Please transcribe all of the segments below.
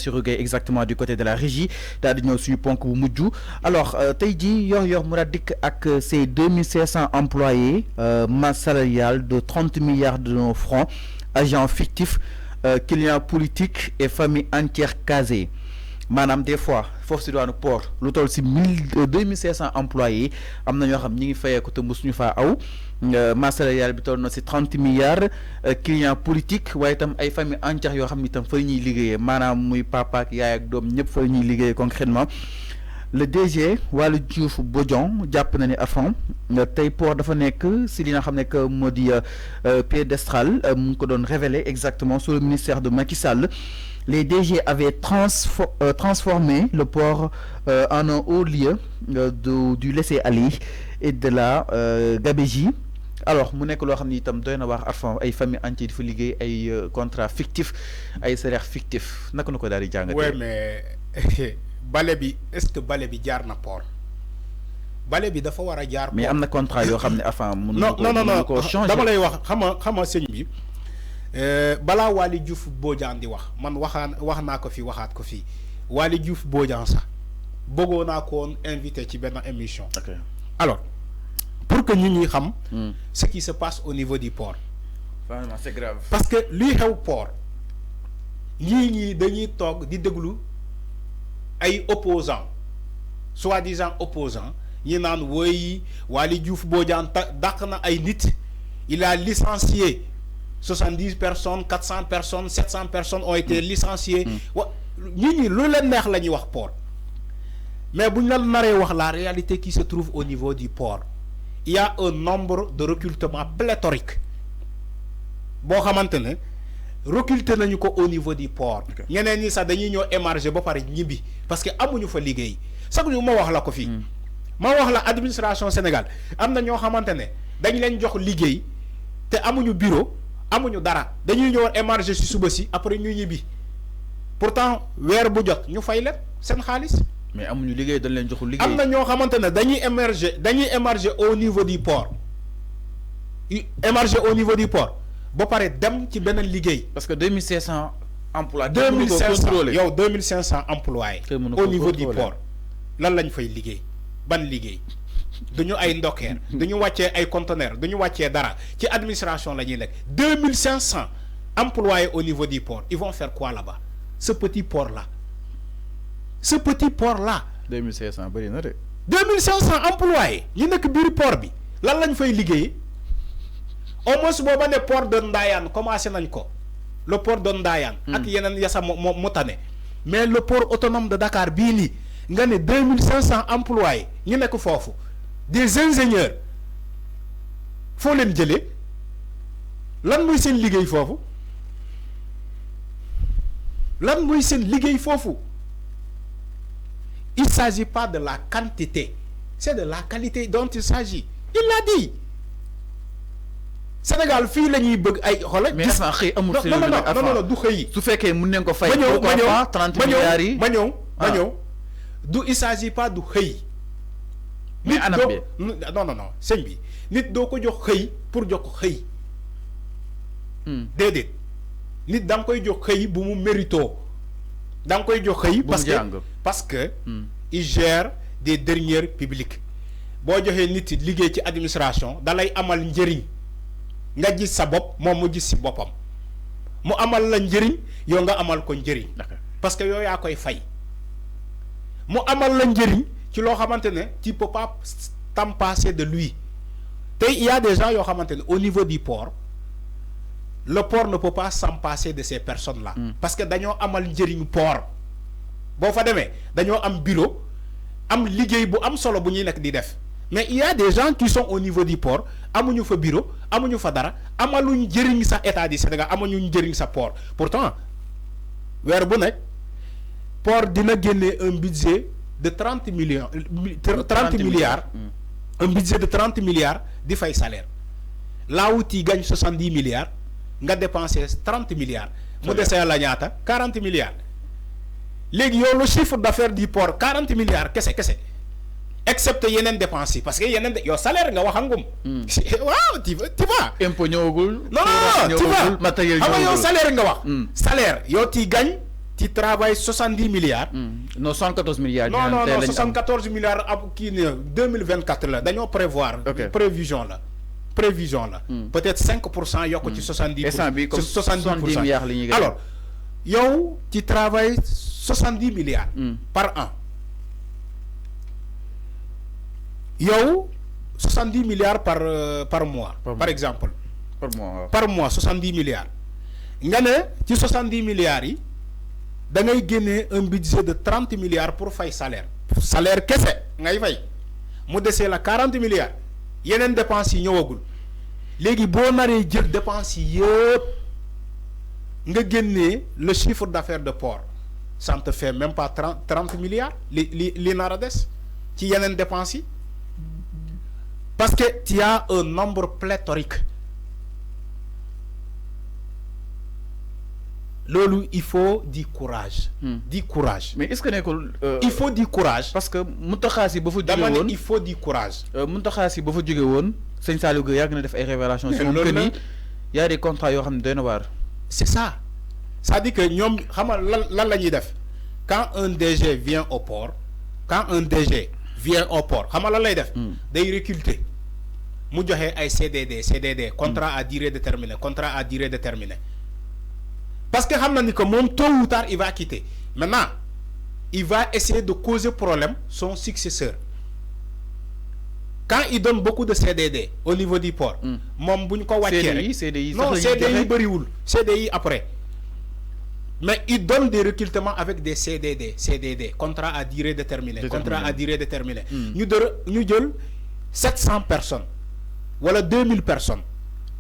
Bassirou Gueye exactement du côté de la régie daal di ñëw suñu ponk bu mujj alors tey jii yor mu daal dikk ak ces 2500 employés masse salariale de 30 milliards de francs agents fictifs clients politiques et familles entières casées maanaam des fois foofu si diwaanu port lu toll si 2500 employés am na ñoo xam ñi ngi fayeeku te mosuñu faa aw masse salariale bi toll na si 30 milliards clients politiques waaye itam ay famille entières yoo xam ni itam fa ñuy liggéeyee maanaam muy papa ak yaay ak doom ñëpp fa ñuy liggéeyee concrètement le DG Waly Diouf Bodian jàpp na ne afan tey port dafa nekk si li nga xam ne que moo di piédestal mu ngi ko doon révélé exactement sous le ministère de Macky Sall. Les DG avaient transformé le port en un haut lieu du laisser-aller et de la gabegie. Alors mu nekk loo xam ni itam doy na wax arfan ay famille entière di fa liggéey ay contrat fictif ay salaire fictif naka na ko daal di jàngatee. Ouais mais bale bi est-ce que bale bi jaar na port bale bi dafa war a jaar. mais am na contrat yoo xam ne afan. non dama lay wax xam nga sëñ bi. balaa Waly Diouf Bodian di wax man wax naa ko fi waxaat ko fii Waly Diouf Bodian sax bëggoon naa ko woon invité ci benn émission. Okay. Alors pour que nit ñi xam. Ce qui se passe au niveau du port. Vraiment c'est grave. Parce que luy xew port ñii dañuy toog di déglu ay opposants soi-disant opposants ñi naan woy Waly Diouf Bodian dàq na ay nit il a licencié. 70 personnes 400 personnes 700 personnes ont été licenciées. Ñi lu leen neex la ñuy wax port mais bu ñu la naree wax la réalité qui se trouve au niveau du port il y a un nombre de recrutement pléthorique boo xamante ne recruter nañu ko au niveau du port. ñeneen ñi sax dañuy ñëw émarger ba pare ñibbi parce que amuñu fa liggéey sax ñu ma wax la ko fii. ma wax la administration Sénégal am na ñoo xamante ne dañ leen jox liggéey te amuñu bureau. amuñu dara dañuy ñëw émarger ci suba si après ñu ñibbi pourtant weer bu jot ñu fay leen seen xaalis. mais amuñu liggéey dañ leen joxul liggéey. am na ñoo xamante ne dañuy émarger au niveau du port émarger au niveau du port ba pare dem ci beneen liggéey. parce que 2500 emplois. 2500 yow 2500 employés. au niveau du port lan lañ fay liggéey ban liggéey. duñu ay ndokkeer duñu wàccee ay conteneurs duñu wàccee dara ci administration la ñuy nekk 2500 employés au niveau du port ils vont faire quoi là-bas ce petit port là 2500 bëri na de. 2500 employés yi nekk biir port bi lan lañ fay liggéey au moins booba ne port de Ndayane commencé nañ ko le port de Ndayane. ak yeneen yasa mu tane mais le port autonome de Dakar bii nii nga ne 2500 employés ñu nekk foofu. Des ingénieurs foo leen jëlee lan mooy seen liggéey foofu il s'agit pas de la quantité c'est de la qualité dont il s'agit il l'a dit Sénégal fii la ñuy bëgg ay xoolal. mais dafa xëy amul si non du xëy. su fekkee mën nañ ko fay. ma ñëw 30 milliards yi ma ñëw du il s'agit pas du xëy. mais anam bi non sëñ bi nit doo ko jox xëy pour jox ko xëy. déedéet nit da nga koy jox xëy bu mu mérito da nga koy jox xëy. parce que il gère des deniers publics boo joxee nit liggéey ci administration da lay amal njëriñ nga gis sa bopp moom mu gis si boppam mu amal la njëriñ yow nga amal ko njëriñ. parce que yow yaa koy fay mu amal la njëriñ. ci loo xamante ne tu peux pas t'en passer de lui tey il y a des gens yoo xamante ne au niveau du port le port ne peut pas s'en passer de ces personnes là. parce que dañoo amal njëriñu port boo fa demee dañoo am bureau am liggéey bu am solo bu ñuy nekk di def mais il y a des gens qui sont au niveau du port amuñu fa bureau amuñu fa dara amaluñ njëriñ sa état du Sénégal amaluñ njëriñ sa port pourtant weer bu nekk port dina génnee un budget de 30 millions 30 milliards un budget de 30 milliards di fay salaire là où tu gagnes 70 milliards nga dépenser 30 milliards mu desee la ñaata 40 milliards léegi yow le chiffre d'affaires du port 40 milliards kese excepté yeneen dépenses yi parce que yeneen yow salaire nga waxangum waaw tu vois impôt ñëwagul non tu vois matériel xam nga yow salaire nga wax salaire yow tu gagnes tu travailles 70 milliards. Non, 114 milliards. Non, 74 milliards qui 2024 là, d'ailleurs prévoir. Prévision là. Peut-être 5% yoko ci 70 milliards. Alors, yow tu travailles 70 milliards par an. Yow 70 milliards par mois, par exemple. Par mois 70 milliards. Ngane ci 70 milliards yi da ngay gagner un budget de 30 milliards pour fay salaire. Salaire kese ngay fay. Mu déssé la 40 milliards. Yenen dépenses yi ñëwagul. Légui bo naré jël dépenses yi yépp nga génné le chiffre d'affaires de port. Ça ne te fait même pas 30 milliards li nara dess ci yenen dépenses yi. Parce que tu as un nombre pléthorique. Lolo, il faut du courage. Du courage. Mais est-ce que il faut du courage. Parce que Moutakhassi ba fa jóge woon il faut du courage. Moutakhassi ba fa jóge woon Sëñ Saliou Gueye yàgg na def ay révélations sur que ni y a des contrats yoo xam ne doy na waar. C'est ça. Ça dit que ñoom xam nga lan la ñuy def quand un DG vient au port xam nga lan lay def. day recruter mu joxe ay CDD contrat à durée déterminée. Parce que xam na ni que moom tôt ou tard il va quitter. Maintenant il va essayer de causer problème son successeur. Quand il donne beaucoup de CDD au niveau du port. Moom bu ñu ko wàccee CDI non CDI bëriwul CDI après. Mais il donne des recrutements avec des CDD contrat à durée déterminée. Ñu jël 700 personnes wala 2000 personnes.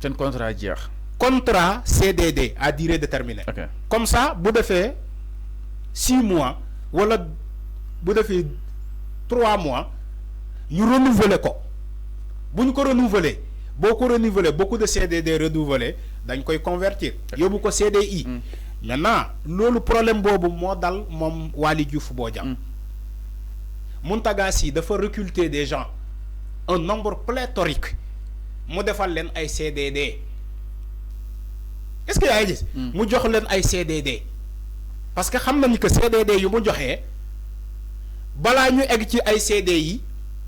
C'est un contrat jeex. Contrat CDD à durée déterminée. Comme ça bu defee 6 mois wala bu defee 3 mois ñu renouveler ko bu ñu ko renouveler beaucoup de CDD renouvelé dañ koy convertir yóbbu ko CDI. Maintenant le problème bobu mo dal mom Waly Diouf Bodiang. Mountaga Sy dafa recruter des gens un nombre pléthorique mu defal len ay CDD. Est-ce que yaa ngi gis mu jox len ay CDD parce que xam nañu que CDD yu mu joxé bala ñu egg ci ay CDI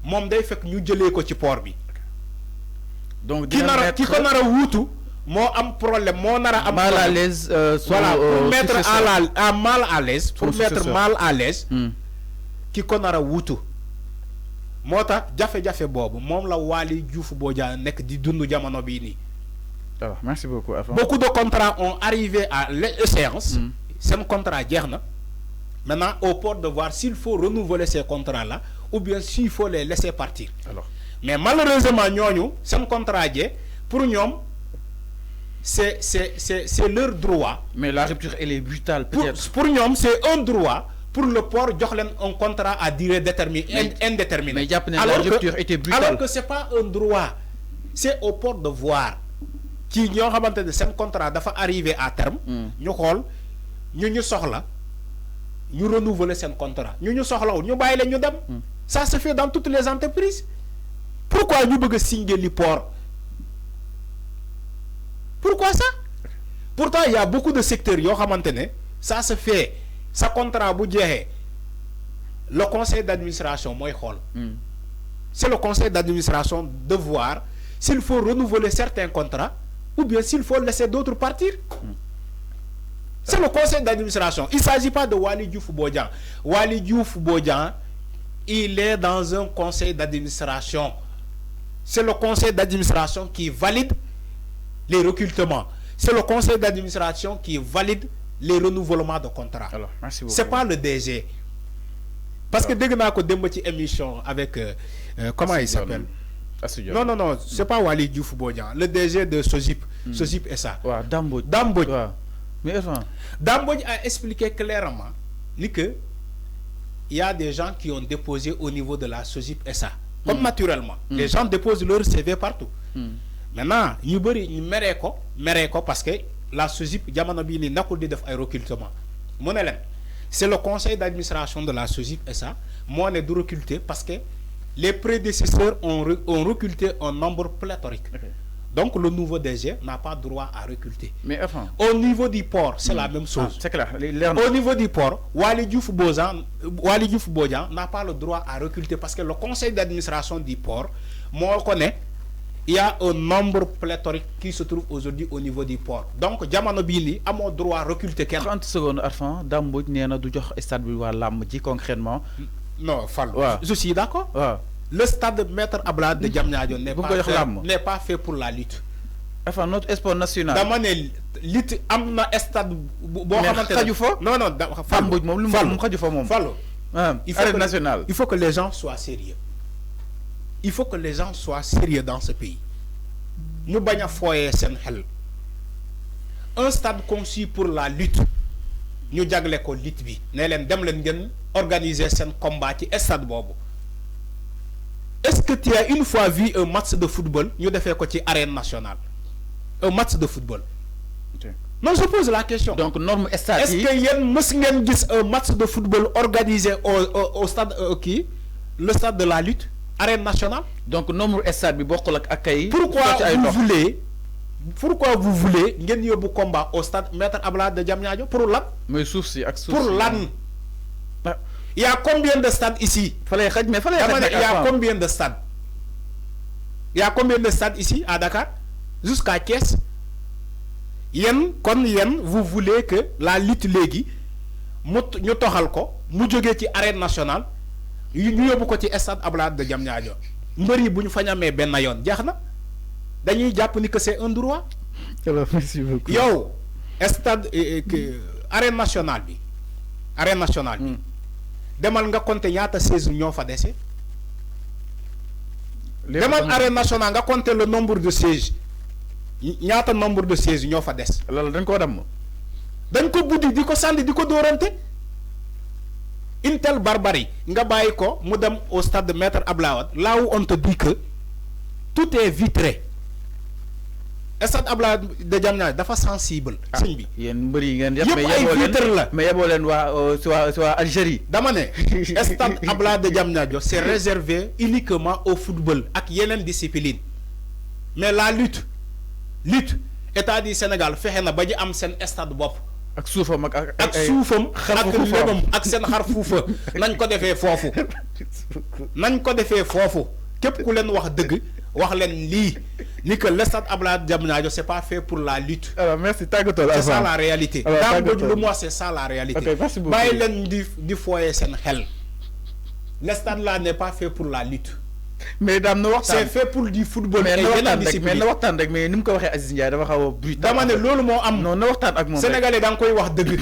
mom day fekk ñu jëlé ko ci port bi. Donc ki ko nara wuutu moo am problème moo nara am mal à l'aise voilà pour mettre mal à l'aise pour mettre mal à l'aise ki ko nara wuutu moo tax jafe-jafe boobu moom la Waly Diouf Bodiang nekk di dund jamono bii nii. Alors, merci beaucoup. Beaucoup de contrats ont arrivé à l'échéance. C'est un contrat jeex na. Maintenant au port de voir s'il faut renouveler ces contrats là ou bien s'il faut les laisser partir. Alors. Mais malheureusement ñooñu seen contrat jeex pour ñoom c'est leur droit. Mais la rupture elle est brutale peut-être. Pour ñoom c'est un droit pour le port jox leen un contrat à durée déterminée indéterminée. Mais jàpp ne la rupture était brutale. Alors que c'est pas un droit. C'est au port de voir. Qui ñoo xamante ne seen contrat dafa arrivé à terme. ñu xool ñu soxla ñu renouveler seen contrat ñu soxlawul ñu bàyyi leen ñu dem. Ça se fait dans toutes les entreprises. Pourquoi ñu bëgg a signer li port? Pourquoi ça? Pourtant il y a beaucoup de secteurs yoo xamante ne ça se fait sa contrat bu jeexee le conseil d'administration mooy xool. C'est le conseil d'administration de voir s'il faut renouveler certains contrats ou bien s'il faut laisser d'autres partir. C'est le conseil d'administration. Il ne s'agit pas de Waly Diouf Bodiang. Waly Diouf Bodiang, il est dans un conseil d'administration. C'est le conseil d'administration qui valide les recrutements. C'est le conseil d'administration qui valide les renouvellements de contrats. Alors, merci beaucoup. C'est pas le DG. Parce que dès que nous avons une émission avec... comment il s'appelle? Non, c'est pas Waly Diouf Bodiang. Le DG de SOGIP. SOGIP et ça. Dame Mbodj. Mais Dame Mbodj a expliqué clairement que il y a des gens qui ont déposé au niveau de la SOGIP et ça. Comme naturellement. Les gens déposent leur CV partout. Maintenant, ñu bari ñu méré ko parce que la SOGIP jamono bi ni nakul di def ay recrutement. Mo ne len c'est le conseil d'administration de la SOGIP et ça mo ne du recruter parce que les prédécesseurs ont recruté un nombre pléthorique. Donc le nouveau DG n'a pas droit à recruter. Mais enfin, au niveau du port, c'est la même chose. C'est clair. Au niveau du port, Waly Diouf Bodian n'a pas le droit à recruter parce que le conseil d'administration du port, moi je connais, il y a un nombre pléthorique qui se trouve aujourd'hui au niveau du port. Donc jamono Bini a mon droit à recruter. 30 secondes, Arfan, Dame Mbodj nee na du jox stade bi waa làmb ji concrètement. Non, Fall. Je suis d'accord. Le stade Maître Abdoulaye de Diamniadio n'est pas fait pour la lutte. Enfin, notre sport national. Dama ne lutte am na stade boo xamante ne non non Fall Mbodj moom lu mu xaju fa moom. Fall il faut que les gens soient sérieux. Il faut que les gens soient sérieux dans ce pays. Nous bañ a foyee seen xel. Un stade conçu pour la lutte ñu jagle ko lutte bi ne leen dem leen ngeen organiser seen combat ci stade boobu. Est-ce que tu as une fois vu un match de football ñu defee ko ci arène nationale? Un match de football. Non, je pose la question. Donc norme stade. Est-ce que yéen mës ngeen gis un match de football organisé au stade le stade de la lutte, arène nationale? Donc nombre stade bi bokkul ak akay. Pourquoi vous voulez ngeen yóbbu combat au stade Maître Abdoulaye de Diamniadio pour lan? Mais suuf si ak suuf pour lan? Il y a combien de stades ici? Il y a combien de stades? Il y a combien de stades ici à Dakar? Jusqu'à Thiès? Vous voulez que la lutte légui ñu toxal ko mu joggé ci arène nationale ñu yóbbu ko ci stade Abdoulaye de Diamniadio. Mbër yi bu ñu fa ñamee benn yoon jeex na dañuy jàpp ni que c'est un droit. Alors, merci beaucoup. Yow stade arène nationale bi arène nationale bi demal nga compter ñaata 16 ñoo fa déssé. Demal arène nationale nga compter le nombre de sièges. ñaata nombre de sièges ñoo fa dess. Loolu dañ ko dam. Dañ ko buddi diko sandi diko dorante. Une telle barbarie nga bayiko mu dem au stade de Maître Abdoulaye là où on te dit que tout est vitré. Stade Abdoulaye de Diamniadio dafa sensible. Sëñ bi yéen mbër yi ngeen yëpp mais yeboo leen waa Algérie. Dama ne stade Abdoulaye de Diamniadio c'est réservé uniquement au football ak yeneen discipline. Mais la lutte état du Sénégal fexe na ba ñu am seen stade bopp. ak suufam ak suufam ak lebam ak seen xar fuufa nañ ko defee foofu. Nañ ko defee foofu képp ku leen wax dëgg wax leen lii ni que le stade Abdoulaye Diamniadio c'est pas fait pour la lutte. Alors merci c'est ça la réalité. Le moi c'est ça la réalité. Okay, merci beaucoup. Bàyyi leen di foyer seen xel. Le stade là n'est pas fait pour la lutte. Mais dam na waxtaan c'est fait pour du football. mais na waxtaan rek mais ni mu ko waxee Aziz Ndiaye dafa xaw a brutal. Dama ne loolu moo am. Non na waxtaan ak moom Sénégalais da nga koy wax dëgg.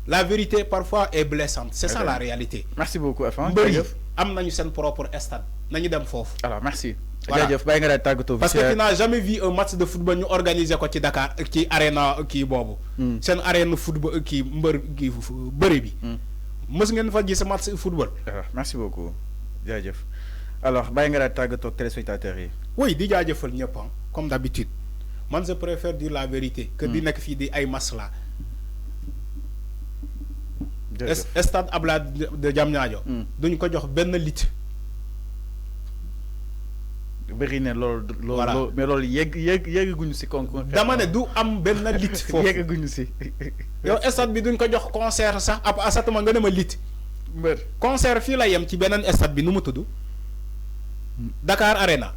La vérité parfois est blessante. C'est ça la réalité. Merci beaucoup Afan. Mbëri am nañu seen propre stade nañu dem foofu. Alors merci. jaajëf bàyyi nga daal tàggatoo. Parce que tu n'as jamais vu un match de football ñu organiser ko ci Dakar ci arena kii boobu. Seen arène football kii bëri bi. Mës ngeen fa gis match football. Merci beaucoup jaajëf. Alors bàyyi nga daal tàggatoo ak téléspectateurs yi. Oui di jaajëfal ñëpp comme d'habitude man je préfère dire la vérité. que di nekk fii di ay masla. Stade Abdoulaye de Diamniadio. duñ ko jox benn lit. bëri ne loolu mais loolu yegguñu si concours. Dama ne du am benn lit foofu yegguñu si. yow stade bi duñ ko jox concert sax ab asatuma nga ne ma lit. concert fii la yem ci beneen stade bi nu mu tudd. Dakar Arena.